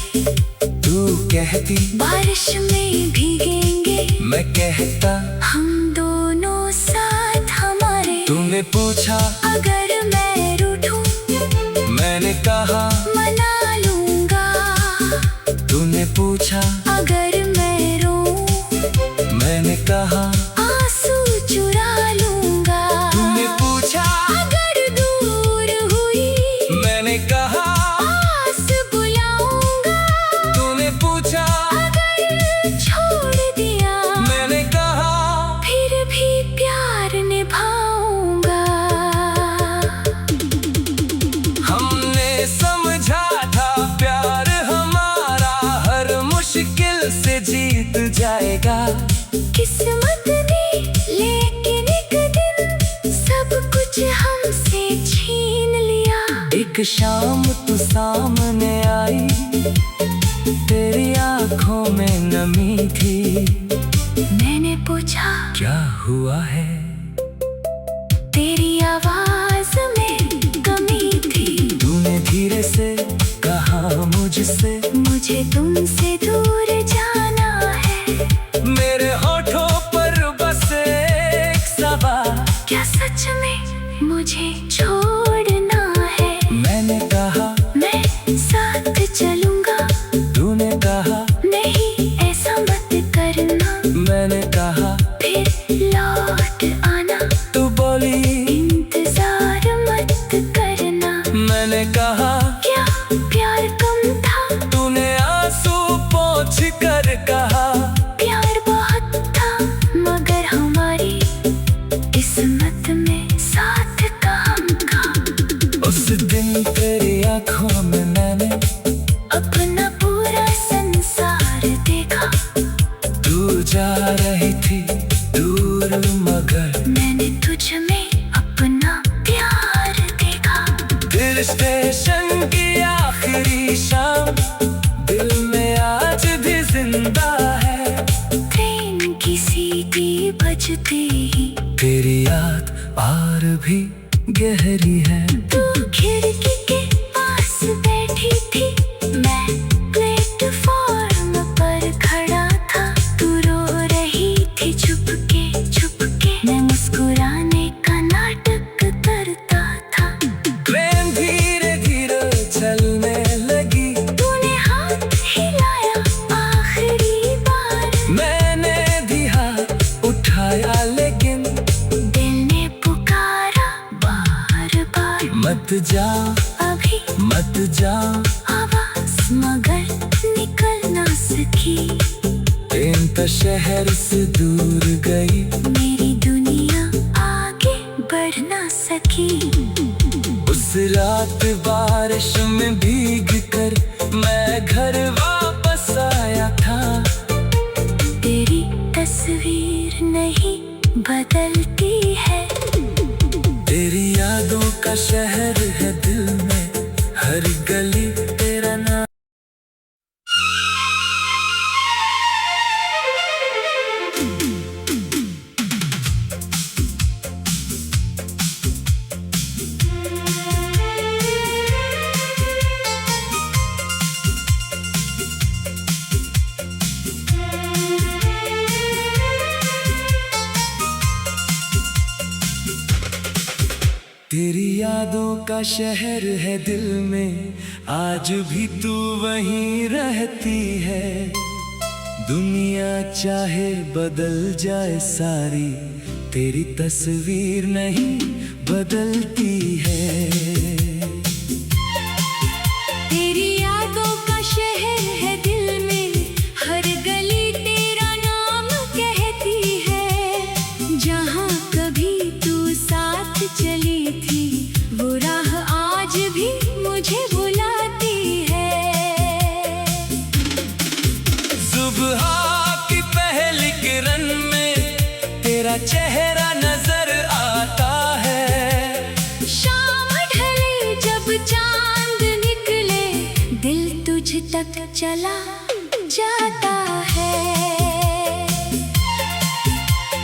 तू कहती बारिश में भीगेंगे। मैं कहता हम दोनों साथ हमारे। तूने पूछा अगर मैं रूठूं, मैंने कहा मना लूंगा। तूने पूछा अगर मैं रोऊं, मैंने कहा आंसू चुरा लूंगा। तूने पूछा अगर दूर हुई, मैंने कहा पास बुलाऊंगा। तूने पूछा अगर छोड़ दिया, मैंने कहा फिर भी प्यार निभाऊंगा। हमने समझा था प्यार हमारा हर मुश्किल से जीत जाएगा। किस्मत ने लेकिन एक दिन सब कुछ हमसे छीन लिया। एक शाम तू सामने आई, तेरी आंखों में नमी थी। मैंने पूछा क्या हुआ है? तेरी आवाज में कमी थी। तूने धीरे से कहा मुझसे, मुझे तुमसे दूर जाना है। मेरे होठों पर बस एक सवाल, क्या सच में मुझे छोड़ना है? मैंने कहा मैं साथ चलूंगा। तूने कहा नहीं ऐसा मत करना, मैंने कहा फिर लौट आना। तू बोली इंतजार मत करना। मैंने कहा क्या प्यार कम था? तूने आंसू पोंछ कर कहा प्यार बहुत था, मगर हमारी किस्मत में साथ काम का। उस दिन तेरी आंखों में मैंने अपना पूरा संसार देखा। तू जा रही थी दूर, मगर मैंने तुझ में अपना प्यार देखा। फिर स्टेशन की आखिरी शाम दिल में आज भी जिंदा है। ट्रेन की सीटी बजते ही तेरी याद और भी गहरी है। तू खिड़की के पास बैठी थी, मैं प्लेटफॉर्म पर खड़ा था। तू रो रही थी चुपके चुपके, मैं मुस्कुराने का नाटक करता था। ट्रेन धीरे धीरे चलने लगी, तूने हाथ हिलाया आखिरी बार। मैंने भी हाथ उठाया, लेकिन मत जा, अभी मत जा, आवाज मगर निकल ना सकी। प्रेम शहर से दूर गई, मेरी दुनिया आगे बढ़ ना सकी। उस रात बारिश में भीग कर मैं घर वापस आया था। तेरी तस्वीर नहीं बदलती है, तेरी यादों का शहर है दिल में, हर गली तेरा नाम। तेरी यादों का शहर है दिल में, आज भी तू वहीं रहती है। दुनिया चाहे बदल जाए सारी, तेरी तस्वीर नहीं बदलती है। तेरी यादों का शहर है दिल में, हर गली तेरा नाम कहती है। जहाँ कभी तू साथ चली थी, वो राह आज भी मुझे बुलाती है। सुबह की पहली किरण में तेरा चेहरा नजर आता है। शाम ढले जब चांद निकले, दिल तुझ तक चला जाता है।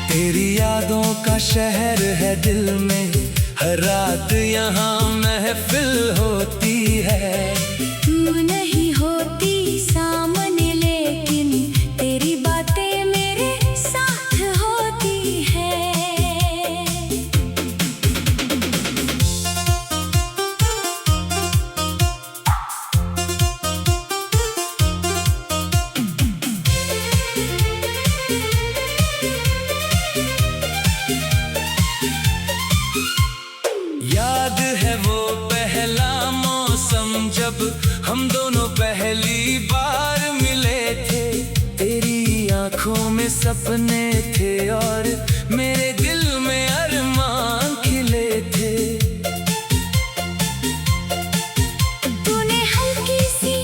तेरी यादों का शहर है दिल में, हर रात यहाँ महफिल होती है। तू नहीं होती सामने, लेकिन तेरी बातें मेरे साथ होती है। याद है वो पहला मौसम जब हम दोनों पहली बार मिले थे। तेरी आंखों में सपने थे और मेरे दिल में अरमान खिले थे। तूने हल्की सी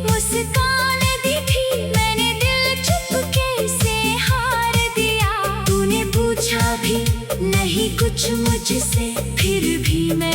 मुस्कान दी थी, मैंने दिल चुपके से हार दिया। तूने पूछा भी नहीं कुछ मुझसे, फिर भी मैं